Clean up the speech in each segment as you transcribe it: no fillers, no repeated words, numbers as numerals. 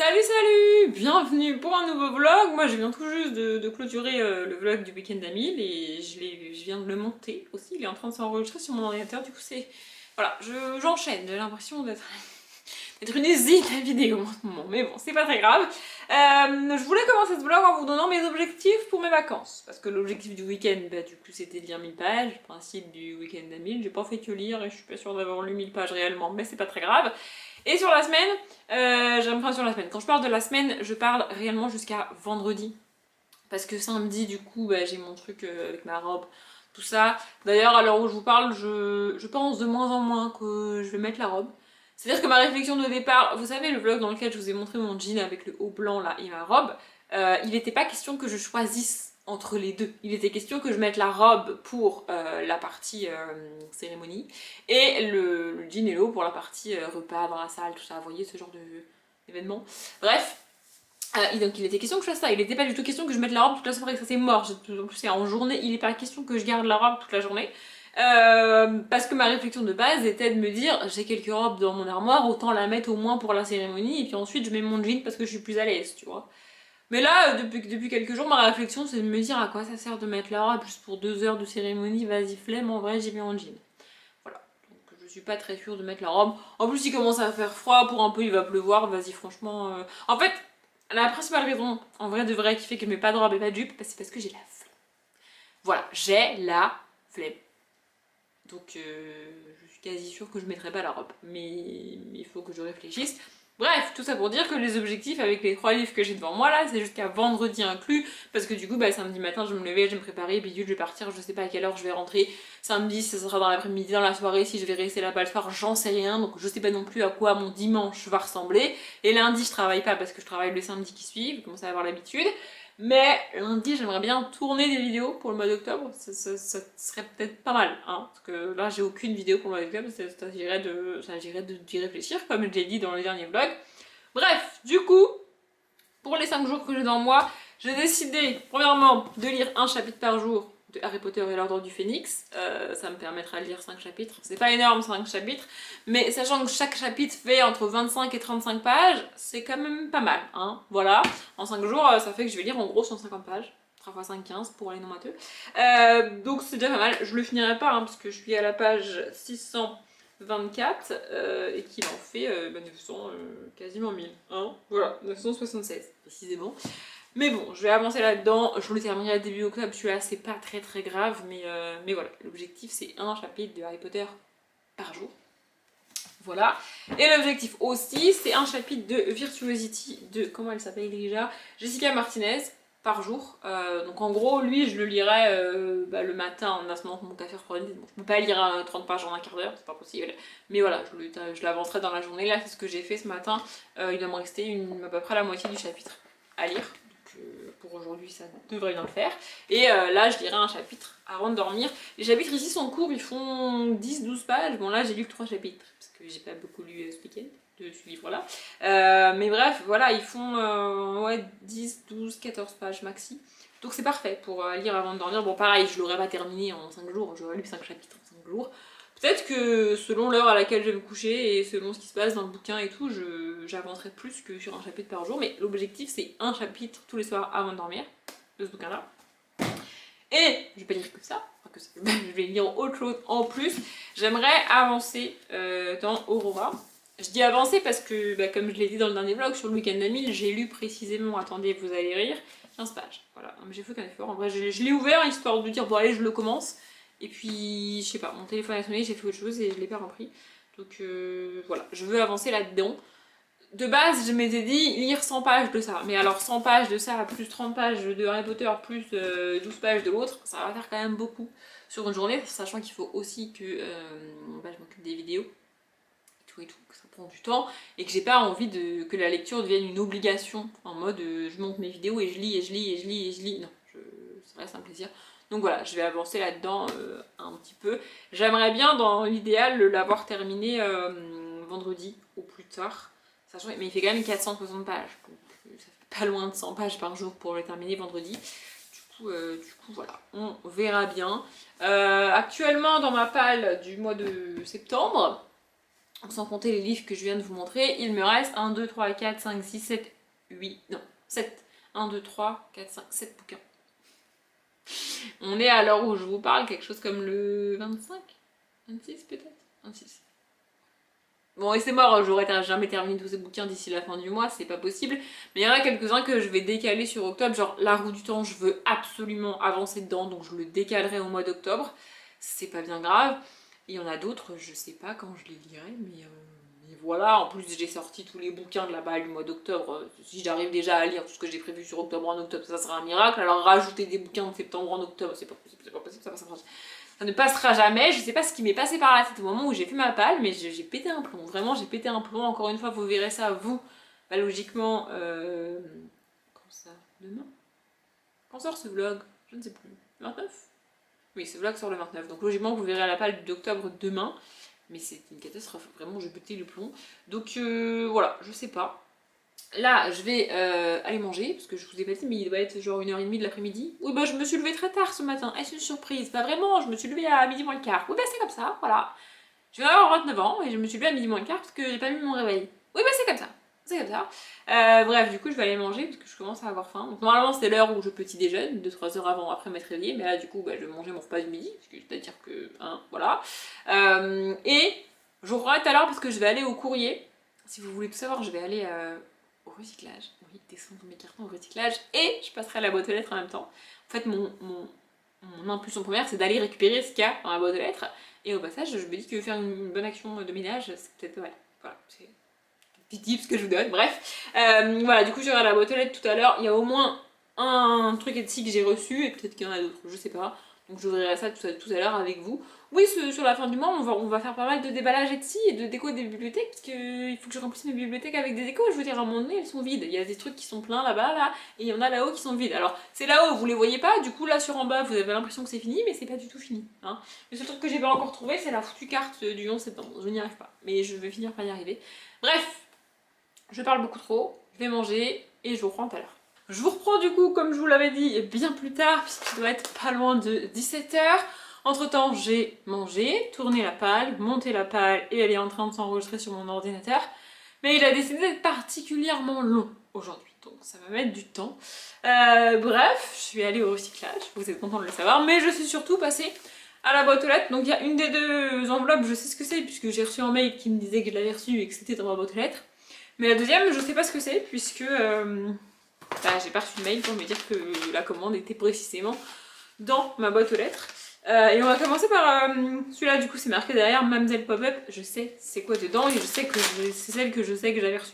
Salut salut, bienvenue pour un nouveau vlog. Moi je viens tout juste de clôturer le vlog du week-end d'Amil et je viens de le monter aussi, il est en train de s'enregistrer sur mon ordinateur, du coup c'est... Voilà, j'enchaîne, j'ai l'impression d'être une usine à vidéo en ce moment, mais bon, c'est pas très grave. Je voulais commencer ce vlog en vous donnant mes objectifs pour mes vacances, parce que l'objectif du week-end, bah, du coup c'était de lire 1000 pages, le principe du week-end d'Amil, j'ai pas fait que lire et je suis pas sûre d'avoir lu 1000 pages réellement, mais c'est pas très grave. Et sur la semaine, enfin sur la semaine, quand je parle de la semaine, je parle réellement jusqu'à vendredi. Parce que samedi, du coup, bah, j'ai mon truc avec ma robe, tout ça. D'ailleurs, à l'heure où je vous parle, je pense de moins en moins que je vais mettre la robe. C'est-à-dire que ma réflexion de départ, vous savez, le vlog dans lequel je vous ai montré mon jean avec le haut blanc là et ma robe, il n'était pas question que je choisisse entre les deux. Il était question que je mette la robe pour la partie cérémonie et le jean et l'eau pour la partie repas dans la salle, tout ça, vous voyez, ce genre d'événement. Bref, donc il était question que je fasse ça, il n'était pas du tout question que je mette la robe toute la soirée, ça c'est mort. En plus c'est en journée, il n'est pas question que je garde la robe toute la journée. Parce que ma réflexion de base était de me dire j'ai quelques robes dans mon armoire, autant la mettre au moins pour la cérémonie et puis ensuite je mets mon jean parce que je suis plus à l'aise, tu vois. Mais là, depuis quelques jours, ma réflexion c'est de me dire à quoi ça sert de mettre la robe juste pour 2 heures de cérémonie, vas-y flemme, en vrai j'y vais en jean. Voilà, donc je suis pas très sûre de mettre la robe. En plus il commence à faire froid, pour un peu il va pleuvoir, vas-y franchement... En fait, la principale raison, en vrai de vrai, qui fait que je mets pas de robe et pas de jupe, c'est parce que j'ai la flemme. Voilà, j'ai la flemme. Donc je suis quasi sûre que je mettrai pas la robe. Mais il faut que je réfléchisse. Bref, tout ça pour dire que les objectifs avec les 3 livres que j'ai devant moi là, c'est jusqu'à vendredi inclus, parce que du coup, bah, samedi matin, je vais me lever, je vais me préparer, bidule, je vais partir, je sais pas à quelle heure je vais rentrer. Samedi, ça sera dans l'après-midi, dans la soirée, si je vais rester là-bas le soir, j'en sais rien, donc je sais pas non plus à quoi mon dimanche va ressembler. Et lundi, je travaille pas parce que je travaille le samedi qui suit, vous commencez à avoir l'habitude. Mais lundi, j'aimerais bien tourner des vidéos pour le mois d'octobre, ça serait peut-être pas mal, hein, parce que là, j'ai aucune vidéo pour le mois d'octobre, ça s'agirait d'y réfléchir, comme je l'ai dit dans le dernier vlog. Bref, du coup, pour les 5 jours que j'ai dans moi, j'ai décidé, premièrement, de lire un chapitre par jour de Harry Potter et l'Ordre du Phénix. Ça me permettra de lire 5 chapitres. C'est pas énorme, 5 chapitres, mais sachant que chaque chapitre fait entre 25 et 35 pages, c'est quand même pas mal, hein. Voilà, en 5 jours, ça fait que je vais lire en gros 150 pages. 3 x 5, 15 pour les non matheux. Donc c'est déjà pas mal. Je le finirai pas, hein, parce que je suis à la page 624 et qu'il en fait 900, quasiment 1000. Hein, voilà, 976 précisément. Mais bon, je vais avancer là-dedans, je le terminerai début octobre, celui-là c'est pas très grave, mais voilà, l'objectif c'est un chapitre de Harry Potter par jour. Voilà. Et l'objectif aussi, c'est un chapitre de Virtuosity de, comment elle s'appelle déjà, Jessica Martinez, par jour. Donc en gros, lui, je le lirai le matin en attendant que mon café refroidisse. Bon, je peux pas lire 30 pages en un quart d'heure, c'est pas possible. Mais voilà, je l'avancerai dans la journée. Là, c'est ce que j'ai fait ce matin. Il doit me rester à peu près la moitié du chapitre à lire. Pour aujourd'hui, ça devrait bien le faire. Et là, je lirai un chapitre avant de dormir. Les chapitres ici sont courts, ils font 10-12 pages. Bon, là, j'ai lu que 3 chapitres, parce que j'ai pas beaucoup lu ce week-end de ce livre-là. Mais bref, voilà, ils font ouais, 10, 12, 14 pages maxi. Donc c'est parfait pour lire avant de dormir. Bon, pareil, je l'aurais pas terminé en 5 jours, j'aurais lu 5 chapitres en 5 jours. Peut-être que selon l'heure à laquelle je vais me coucher et selon ce qui se passe dans le bouquin et tout, j'avancerai plus que sur un chapitre par jour. Mais l'objectif, c'est un chapitre tous les soirs avant de dormir de ce bouquin-là. Et je vais pas lire que ça, je vais lire autre chose en plus. J'aimerais avancer dans Aurora. Je dis avancer parce que, comme je l'ai dit dans le dernier vlog, sur le week-end d'Amil, j'ai lu précisément, attendez, vous allez rire, 15 pages. Voilà, j'ai fait qu'un effort. En vrai, je l'ai ouvert histoire de dire, bon, allez, je le commence. Et puis, je sais pas, mon téléphone a sonné, j'ai fait autre chose et je l'ai pas repris. Donc voilà, je veux avancer là-dedans. De base, je m'étais dit lire 100 pages de ça. Mais alors 100 pages de ça, plus 30 pages de Harry Potter, plus 12 pages de l'autre, ça va faire quand même beaucoup sur une journée, sachant qu'il faut aussi que je m'occupe des vidéos et tout, que ça prend du temps, et que j'ai pas envie que la lecture devienne une obligation, en mode je monte mes vidéos et je lis, et je lis, et je lis, et je lis. Non, ça reste un plaisir. Donc voilà, je vais avancer là-dedans un petit peu. J'aimerais bien, dans l'idéal, l'avoir terminé vendredi au plus tard. Sachant, mais il fait quand même 460 pages, donc ça fait pas loin de 100 pages par jour pour le terminer vendredi. Du coup, voilà, on verra bien. Actuellement, dans ma palle du mois de septembre, sans compter les livres que je viens de vous montrer, il me reste 1, 2, 3, 4, 5, 6, 7, 8, non, 7. 1, 2, 3, 4, 5, 7 bouquins. On est à l'heure où je vous parle, quelque chose comme le 25, 26 peut-être, 26. Bon, et c'est mort, j'aurais jamais terminé tous ces bouquins d'ici la fin du mois, c'est pas possible. Mais il y en a quelques-uns que je vais décaler sur octobre, genre La Roue du Temps, je veux absolument avancer dedans, donc je le décalerai au mois d'octobre. C'est pas bien grave. Et il y en a d'autres, je sais pas quand je les lirai, mais voilà. En plus, j'ai sorti tous les bouquins de la balle du mois d'octobre. Si j'arrive déjà à lire tout ce que j'ai prévu sur octobre en octobre, ça sera un miracle. Alors rajouter des bouquins de septembre en octobre, c'est pas possible, ça passera. Ça ne passera jamais. Je sais pas ce qui m'est passé par la tête au moment où j'ai fait ma palle, mais j'ai pété un plomb. Vraiment, j'ai pété un plomb. Encore une fois, vous verrez ça, vous, bah, logiquement. Quand ça Demain. Quand sort ce vlog? Je ne sais plus. 29. Oui, ce vlog sort le 29. Donc logiquement, vous verrez la palle d'octobre demain. Mais c'est une catastrophe. Vraiment, j'ai pété le plomb. Donc voilà, je sais pas. Là, je vais aller manger, parce que je vous ai pas dit, mais il doit être genre 1h30 de l'après-midi. Oui, bah je me suis levée très tard ce matin. Est-ce une surprise? Pas vraiment, je me suis levée à midi moins le quart. Oui, bah c'est comme ça, voilà. Je vais avoir 29 ans et je me suis levée à midi moins le quart parce que j'ai pas mis mon réveil. Oui, bah c'est comme ça. C'est comme ça. Bref, du coup, je vais aller manger parce que je commence à avoir faim. Donc, normalement, c'est l'heure où je petit déjeune, 2-3 heures avant, après m'être réveillée. Mais là, du coup, bah, je vais manger mon repas du midi. C'est-à-dire que, hein, voilà. Et je vous revois tout à l'heure parce que je vais aller au courrier. Si vous voulez tout savoir, je vais aller au recyclage. Oui, descendre mes cartons au recyclage. Et je passerai à la boîte aux lettres en même temps. En fait, mon impulsion première, c'est d'aller récupérer ce qu'il y a dans la boîte aux lettres. Et au passage, je me dis que faire une bonne action de ménage, c'est peut-être pas mal. Voilà, c'est petit tips que je vous donne, bref. Voilà, du coup, j'irai à la boîte aux lettres tout à l'heure. Il y a au moins un truc ici que j'ai reçu, et peut-être qu'il y en a d'autres, je sais pas. Donc j'ouvrirai ça tout à l'heure avec vous. Oui, sur la fin du mois, on va faire pas mal de déballage Etsy et de déco des bibliothèques, parce qu'il faut que je remplisse mes bibliothèques avec des décos. Je veux dire, à un moment donné, elles sont vides. Il y a des trucs qui sont pleins là-bas, là, et il y en a là-haut qui sont vides. Alors, c'est là-haut, vous les voyez pas, du coup, là, sur en bas, vous avez l'impression que c'est fini, mais c'est pas du tout fini. Hein. Le seul truc que j'ai pas encore trouvé, c'est la foutue carte du 11 septembre. Je n'y arrive pas, mais je vais finir par y arriver. Bref, je parle beaucoup trop, je vais manger, et je vous reprends tout à l'heure. Je vous reprends du coup, comme je vous l'avais dit, bien plus tard, puisqu'il doit être pas loin de 17h. Entre temps, j'ai mangé, tourné la palle, monté la palle et elle est en train de s'enregistrer sur mon ordinateur. Mais il a décidé d'être particulièrement long aujourd'hui, donc ça va mettre du temps. Bref, je suis allée au recyclage, vous êtes content de le savoir, mais je suis surtout passée à la boîte aux lettres. Donc il y a une des deux enveloppes, je sais ce que c'est, puisque j'ai reçu un mail qui me disait que je l'avais reçu et que c'était dans ma boîte aux lettres. Mais la deuxième, je sais pas ce que c'est, puisque bah, j'ai pas reçu de mail pour me dire que la commande était précisément dans ma boîte aux lettres. Et on va commencer par celui-là, du coup c'est marqué derrière Mademoiselle Pop-Up. Je sais c'est quoi dedans et je sais que c'est celle que je sais que j'avais reçue.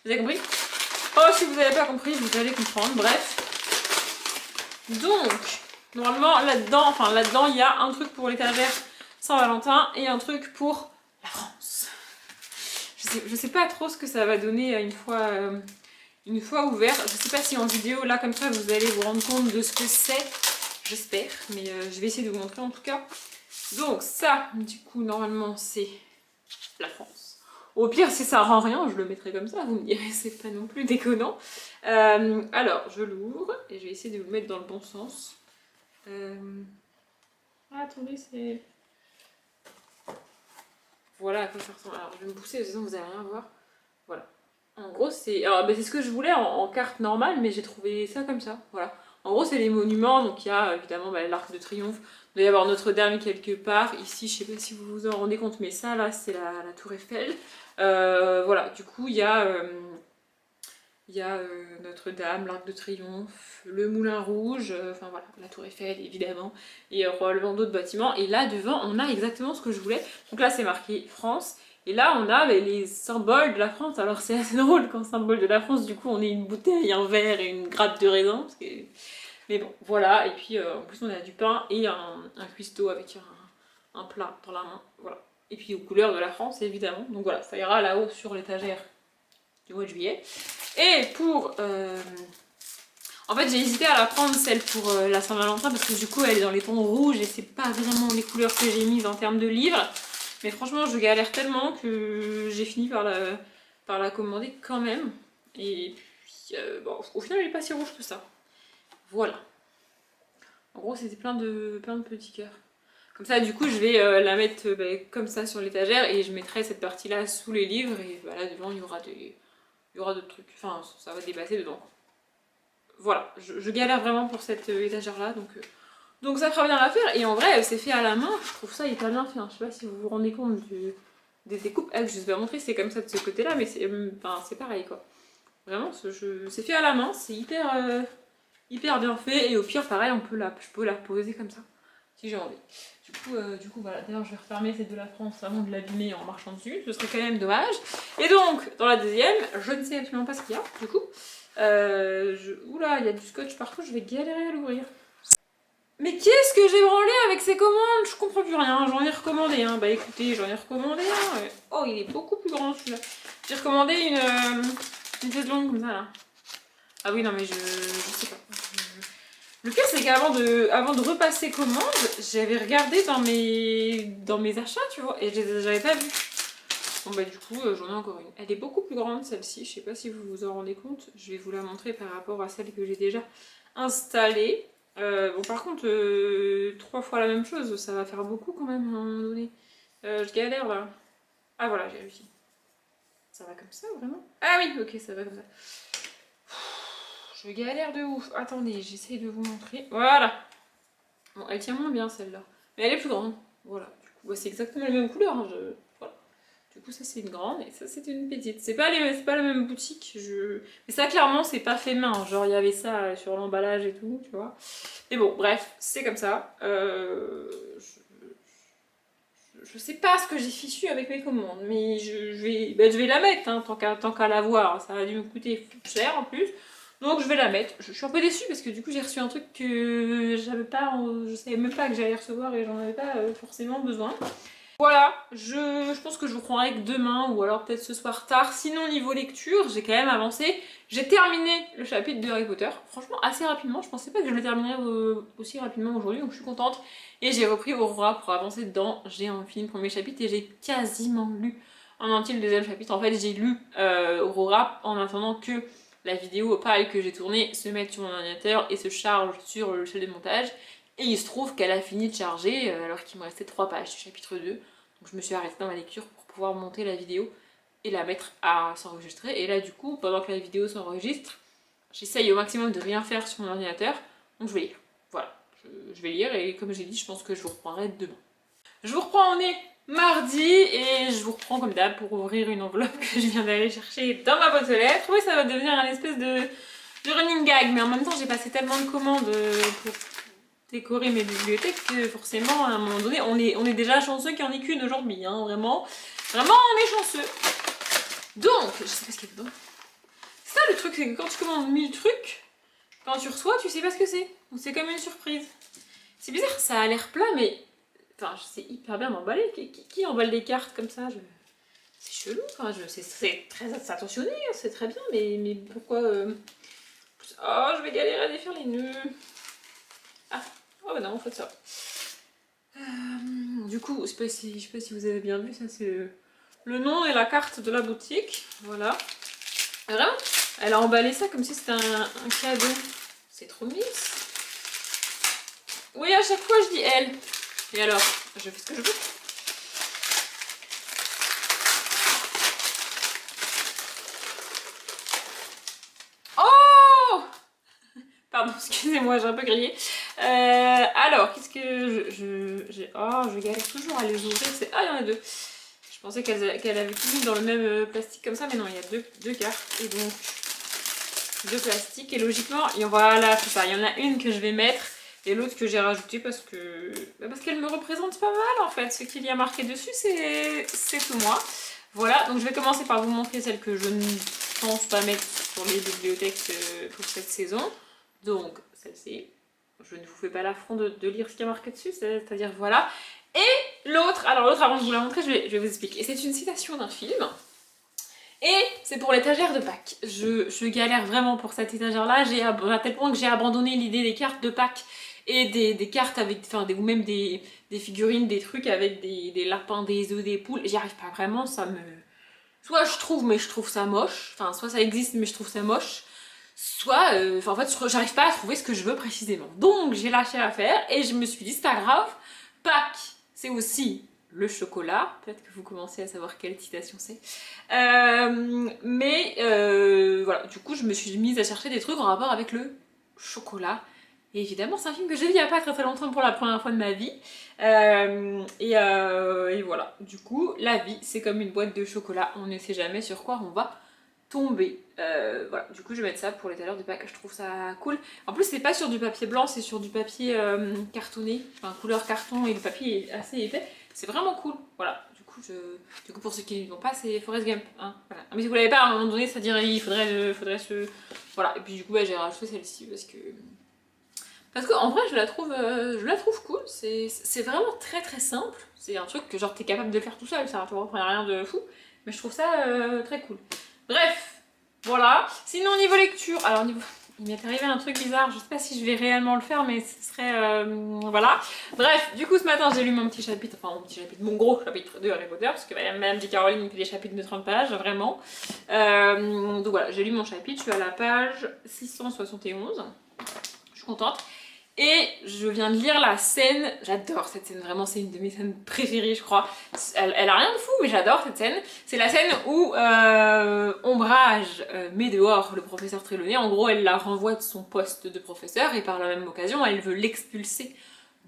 Vous avez compris? Oh, si vous n'avez pas compris, vous allez comprendre. Bref. Donc, normalement là-dedans, il y a un truc pour l'étagère Saint-Valentin et un truc pour la France. Je sais pas trop ce que ça va donner une fois ouvert. Je sais pas si en vidéo, là comme ça, vous allez vous rendre compte de ce que c'est. J'espère, mais je vais essayer de vous montrer en tout cas. Donc ça, du coup, normalement, c'est la France. Au pire, si ça rend rien, je le mettrai comme ça, vous me direz, c'est pas non plus déconnant. Alors, je l'ouvre, et je vais essayer de vous le mettre dans le bon sens. Ah, attendez, c'est... Voilà à quoi ça ressemble. Alors, je vais me pousser, sinon vous allez rien voir. Voilà. En gros, c'est... Alors, bah, c'est ce que je voulais en carte normale, mais j'ai trouvé ça comme ça, voilà. En gros, c'est les monuments, donc il y a évidemment bah, l'Arc de Triomphe, il doit y avoir Notre-Dame quelque part, ici, je sais pas si vous vous en rendez compte, mais ça, là, c'est la Tour Eiffel. Voilà, du coup, il y a Notre-Dame, l'Arc de Triomphe, le Moulin Rouge, enfin voilà, la Tour Eiffel, évidemment, et probablement d'autres bâtiments. Et là, devant, on a exactement ce que je voulais. Donc là, c'est marqué France. Et là, on a les symboles de la France. Alors, c'est assez drôle quand symbole de la France, du coup, on est une bouteille, un verre et une grappe de raisin. Parce que... Mais bon, voilà. Et puis, en plus, on a du pain et un cuistot avec un plat dans la main. Voilà. Et puis, aux couleurs de la France, évidemment. Donc voilà, ça ira là-haut sur l'étagère du mois de juillet. Et pour... En fait, j'ai hésité à la prendre, celle pour la Saint-Valentin, parce que du coup, elle est dans les tons rouges et c'est pas vraiment les couleurs que j'ai mises en termes de livres. Mais franchement, je galère tellement que j'ai fini par la commander quand même. Et puis, bon, au final, elle est pas si rouge que ça. Voilà. En gros, c'était plein de petits cœurs. Comme ça, du coup, je vais la mettre comme ça sur l'étagère et je mettrai cette partie-là sous les livres. Et voilà, devant, il y aura il y aura d'autres trucs, enfin ça va dépasser dedans. Voilà, je galère vraiment pour cette étagère là, donc ça fera bien l'affaire. Et en vrai, c'est fait à la main, je trouve ça hyper bien fait. Hein. Je sais pas si vous vous rendez compte des découpes. Ah, je vous ai montré, c'est comme ça de ce côté là, mais c'est pareil quoi. Vraiment, c'est fait à la main, c'est hyper bien fait. Et au pire, pareil, je peux la poser comme ça, si j'ai envie. Du coup voilà, d'ailleurs je vais refermer cette de la France avant de l'abîmer en marchant dessus, ce serait quand même dommage. Et donc, dans la deuxième, je ne sais absolument pas ce qu'il y a, du coup. Oula, il y a du scotch partout, je vais galérer à l'ouvrir. Mais qu'est-ce que j'ai branlé avec ces commandes? Je comprends plus rien, j'en ai recommandé un. Bah écoutez, j'en ai recommandé un. Oh, il est beaucoup plus grand celui-là. J'ai recommandé une chaise longue comme ça là. Ah oui, non mais je sais pas. Le pire c'est qu'avant avant de repasser commande, j'avais regardé dans mes achats, tu vois, et j'avais pas vu. Bon bah du coup, j'en ai encore une. Elle est beaucoup plus grande celle-ci, je sais pas si vous vous en rendez compte. Je vais vous la montrer par rapport à celle que j'ai déjà installée. Bon par contre, 3 fois la même chose, ça va faire beaucoup quand même à un moment donné. Je galère là. Ah voilà, j'ai réussi. Ça va comme ça vraiment? Ah oui, ok, ça va comme ça. Je galère de ouf. Attendez, j'essaye de vous montrer. Voilà. Bon, elle tient moins bien celle-là. Mais elle est plus grande. Voilà. Du coup, bah, c'est exactement la même couleur. Hein, voilà. Du coup, ça c'est une grande et ça c'est une petite. C'est pas la même boutique. Mais ça, clairement, c'est pas fait main. Genre, il y avait ça sur l'emballage et tout, tu vois. Mais bon, bref, c'est comme ça. Je sais pas ce que j'ai fichu avec mes commandes, mais je vais la mettre, hein, tant qu'à la voir. Ça va dû me coûter cher en plus. Donc je vais la mettre. Je suis un peu déçue parce que du coup j'ai reçu un truc que j'avais pas, je savais même pas que j'allais recevoir et j'en avais pas forcément besoin. Voilà, je pense que je vous prendrai que demain ou alors peut-être ce soir tard. Sinon niveau lecture, j'ai quand même avancé. J'ai terminé le chapitre de Harry Potter, franchement assez rapidement. Je pensais pas que je le terminerais aussi rapidement aujourd'hui, donc je suis contente. Et j'ai repris Aurora pour avancer dedans. J'ai fini le premier chapitre et j'ai quasiment lu en entier le deuxième chapitre. En fait j'ai lu Aurora en attendant que la vidéo pareil que j'ai tournée se mette sur mon ordinateur et se charge sur le logiciel de montage. Et il se trouve qu'elle a fini de charger alors qu'il me restait 3 pages du chapitre 2. Donc je me suis arrêtée dans ma lecture pour pouvoir monter la vidéo et la mettre à s'enregistrer. Et là du coup, pendant que la vidéo s'enregistre, j'essaye au maximum de rien faire sur mon ordinateur. Donc je vais lire. Voilà, je vais lire et comme j'ai dit, je pense que je vous reprendrai demain. Je vous reprends, on est mardi et je vous reprends comme d'hab pour ouvrir une enveloppe que je viens d'aller chercher dans ma boîte aux lettres. Oui, ça va devenir un espèce de running gag, mais en même temps j'ai passé tellement de commandes pour décorer mes bibliothèques que forcément à un moment donné on est déjà chanceux qu'il n'y en ait qu'une aujourd'hui, hein, vraiment on est chanceux. Donc, je sais pas ce qu'il y a dedans. Ça le truc c'est que quand tu commandes 1000 trucs, quand tu reçois tu sais pas ce que c'est, donc c'est comme une surprise. C'est bizarre, ça a l'air plat mais enfin c'est hyper bien emballé. Qui emballe des cartes comme ça? C'est chelou, enfin, c'est très attentionné, c'est très bien, mais pourquoi Oh, je vais galérer à défaire les nœuds. Ah, oh bah non, en fait ça. Du coup, je sais pas si vous avez bien vu, ça c'est le nom et la carte de la boutique. Voilà. Vraiment, elle a emballé ça comme si c'était un cadeau. C'est trop mignon. Oui, à chaque fois je dis elle. Et alors, je fais ce que je veux. Pardon, excusez-moi, j'ai un peu grillé. Alors, qu'est-ce que je galère toujours à les ouvrir. Ah, il y en a deux. Je pensais qu'elle avait tout mis dans le même plastique comme ça, mais non, il y a deux cartes. Et donc, deux plastiques. Et logiquement, voilà, c'est ça. Il y en a une que je vais mettre et l'autre que j'ai rajoutée parce qu'elle me représente pas mal en fait. Ce qu'il y a marqué dessus, c'est tout moi. Voilà, donc je vais commencer par vous montrer celle que je ne pense pas mettre sur les bibliothèques pour cette saison. Donc, celle-ci, je ne vous fais pas l'affront de lire ce qui est marqué dessus, c'est-à-dire voilà. Et l'autre, alors l'autre, avant de vous la montrer, je vais vous expliquer. Et c'est une citation d'un film. Et c'est pour l'étagère de Pâques. Je galère vraiment pour cette étagère-là, à tel point que j'ai abandonné l'idée des cartes de Pâques et des cartes avec, enfin, ou même des figurines, des trucs avec des lapins, des œufs, des poules. J'y arrive pas vraiment, ça me... Soit je trouve, mais je trouve ça moche. Enfin, soit ça existe, mais je trouve ça moche. Soit, en fait, j'arrive pas à trouver ce que je veux précisément. Donc, j'ai lâché l'affaire et je me suis dit, c'est pas grave, Pâques, c'est aussi le chocolat. Peut-être que vous commencez à savoir quelle citation c'est. Voilà, du coup je me suis mise à chercher des trucs en rapport avec le chocolat. Et évidemment c'est un film que j'ai vu il n'y a pas très très longtemps pour la première fois de ma vie. Et voilà, du coup la vie c'est comme une boîte de chocolat, on ne sait jamais sur quoi on va tomber. Voilà, du coup je vais mettre ça pour l'étaleur de Pâques, je trouve ça cool. En plus c'est pas sur du papier blanc, c'est sur du papier cartonné, enfin couleur carton, et le papier est assez épais. C'est vraiment cool, voilà. Du coup pour ceux qui ne l'ont pas, c'est Forrest Gump. Hein, voilà. Mais si vous l'avez pas, à un moment donné, ça dirait il faudrait se... Voilà, et puis du coup bah, j'ai rajouté celle-ci parce qu'en vrai je la trouve cool, c'est vraiment très très simple. C'est un truc que genre t'es capable de le faire tout seul, ça ne reprend rien de fou. Mais je trouve ça très cool. Bref, voilà. Sinon niveau lecture, alors niveau... Il m'est arrivé un truc bizarre, je sais pas si je vais réellement le faire, mais ce serait... voilà. Bref, du coup ce matin j'ai lu mon petit chapitre, mon gros chapitre de Harry Potter, parce que Madame J. Caroline fait des chapitres de 30 pages, vraiment. Donc voilà, j'ai lu mon chapitre, je suis à la page 671. Je suis contente. Et je viens de lire la scène, j'adore cette scène, vraiment c'est une de mes scènes préférées je crois. Elle a rien de fou mais j'adore cette scène. C'est la scène où Ombrage met dehors le professeur Trelawney. En gros elle la renvoie de son poste de professeur et par la même occasion elle veut l'expulser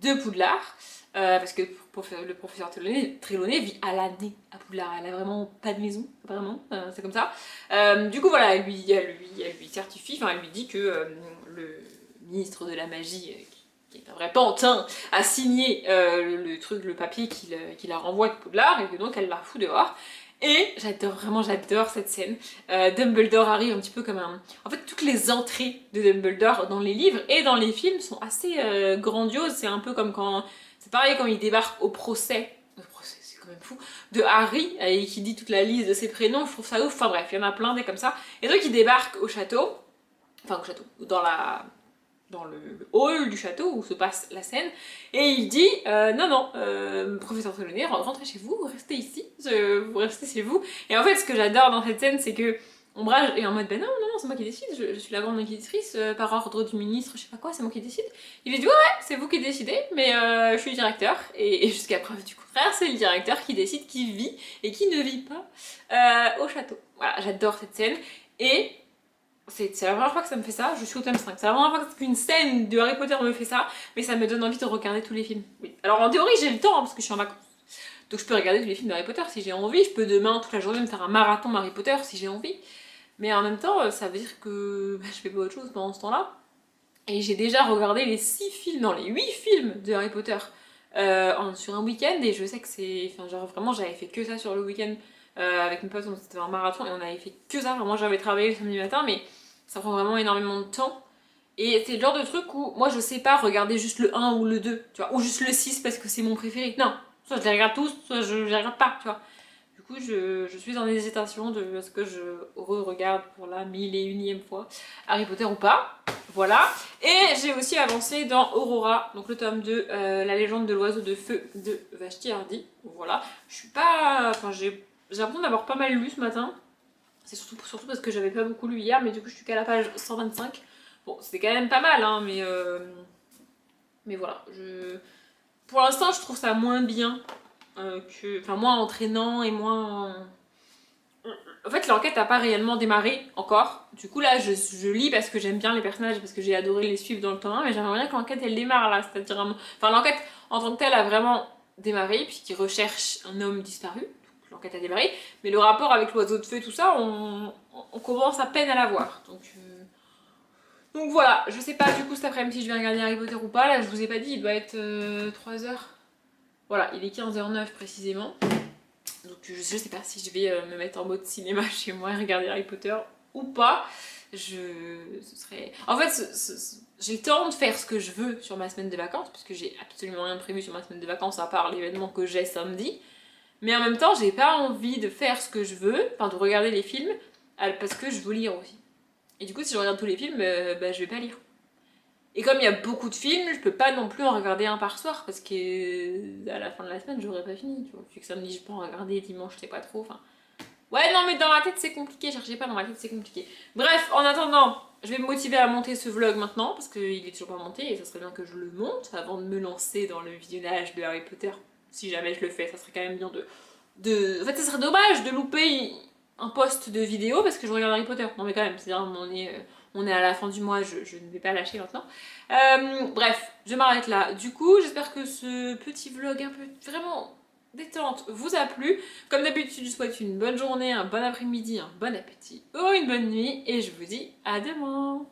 de Poudlard. Parce que le professeur Trelawney vit à l'année à Poudlard, elle a vraiment pas de maison, vraiment, c'est comme ça. Du coup voilà, elle lui certifie, enfin elle lui dit que le ministre de la magie, qui est un vrai pantin, a signé le papier qui la renvoie de Poudlard et que donc elle la fout dehors. Et j'adore cette scène. Dumbledore arrive un petit peu comme un... En fait, toutes les entrées de Dumbledore dans les livres et dans les films sont assez grandioses. C'est un peu comme quand... C'est pareil quand il débarque au procès. Le procès, c'est quand même fou. De Harry, et qui dit toute la liste de ses prénoms. Je trouve ça ouf. Enfin bref, il y en a plein des comme ça. Et donc il débarque au château. Enfin au château. Dans le hall du château où se passe la scène, et il dit non, professeur Trelawney, rentrez chez vous, restez ici, vous restez chez vous. Et en fait, ce que j'adore dans cette scène, c'est que Ombrage est en mode non, c'est moi qui décide, je suis la grande inquisitrice, par ordre du ministre, je sais pas quoi, c'est moi qui décide. Il lui dit ouais, c'est vous qui décidez, mais je suis le directeur, et jusqu'à preuve du contraire, c'est le directeur qui décide qui vit et qui ne vit pas au château. Voilà, j'adore cette scène, et c'est la première fois que ça me fait ça, je suis au tome 5. C'est la première fois qu'une scène de Harry Potter me fait ça, mais ça me donne envie de regarder tous les films. Oui. Alors en théorie j'ai le temps, hein, parce que je suis en vacances. Donc je peux regarder tous les films d'Harry Potter si j'ai envie, je peux demain toute la journée me faire un marathon Harry Potter si j'ai envie. Mais en même temps, ça veut dire que je fais pas autre chose pendant ce temps-là. Et j'ai déjà regardé les 6 films, non les 8 films de Harry Potter sur un week-end, et je sais que c'est... Enfin genre vraiment j'avais fait que ça sur le week-end. Avec mes potes, c'était un marathon et on avait fait que ça. Vraiment, j'avais travaillé le samedi matin, mais ça prend vraiment énormément de temps. Et c'est le genre de truc où moi je sais pas regarder juste le 1 ou le 2, tu vois, ou juste le 6 parce que c'est mon préféré. Non, soit je les regarde tous, soit je les regarde pas, tu vois. Du coup, je suis en hésitation de est-ce que je re-regarde pour la 1001e fois Harry Potter ou pas. Voilà. Et j'ai aussi avancé dans Aurora, donc le tome 2, La légende de l'oiseau de feu de Vashti Hardy. Voilà. Je suis pas... Enfin, j'ai l'impression d'avoir pas mal lu ce matin. C'est surtout parce que j'avais pas beaucoup lu hier, mais du coup je suis qu'à la page 125. Bon, c'était quand même pas mal, hein, mais voilà. Pour l'instant, je trouve ça moins bien enfin moins entraînant et moins... En fait, l'enquête n'a pas réellement démarré encore. Du coup, là, je lis parce que j'aime bien les personnages, parce que j'ai adoré les suivre dans le tome 1, mais j'aimerais bien que l'enquête, elle démarre là. C'est-à-dire... Enfin, l'enquête, en tant que telle, a vraiment démarré, puisqu'il recherche un homme disparu. Donc, l'enquête a démarré. Mais le rapport avec l'oiseau de feu et tout ça, on commence à peine à la voir. Donc voilà, je sais pas du coup cet après-midi si je vais regarder Harry Potter ou pas. Là, je vous ai pas dit, il doit être 3h. Voilà, il est 15h09 précisément. Donc je sais pas si je vais me mettre en mode cinéma chez moi et regarder Harry Potter ou pas. En fait, j'ai le temps de faire ce que je veux sur ma semaine de vacances, parce que j'ai absolument rien prévu sur ma semaine de vacances à part l'événement que j'ai samedi. Mais en même temps, j'ai pas envie de faire ce que je veux, enfin de regarder les films, parce que je veux lire aussi. Et du coup, si je regarde tous les films, bah, je vais pas lire. Et comme il y a beaucoup de films, je peux pas non plus en regarder un par soir, parce que à la fin de la semaine, j'aurais pas fini, tu vois. Vu que samedi, je peux en regarder, dimanche, je sais pas trop, enfin... Ouais, non, mais dans ma tête, c'est compliqué, cherchez pas, dans ma tête, c'est compliqué. Bref, en attendant, je vais me motiver à monter ce vlog maintenant, parce qu'il est toujours pas monté, et ça serait bien que je le monte avant de me lancer dans le visionnage de Harry Potter si jamais je le fais, ça serait quand même bien En fait, ça serait dommage de louper un post de vidéo parce que je regarde Harry Potter. Non mais quand même, c'est-à-dire on est à la fin du mois, je ne vais pas lâcher maintenant. Bref, je m'arrête là. Du coup, j'espère que ce petit vlog un peu vraiment détente vous a plu. Comme d'habitude, je vous souhaite une bonne journée, un bon après-midi, un bon appétit ou une bonne nuit et je vous dis à demain.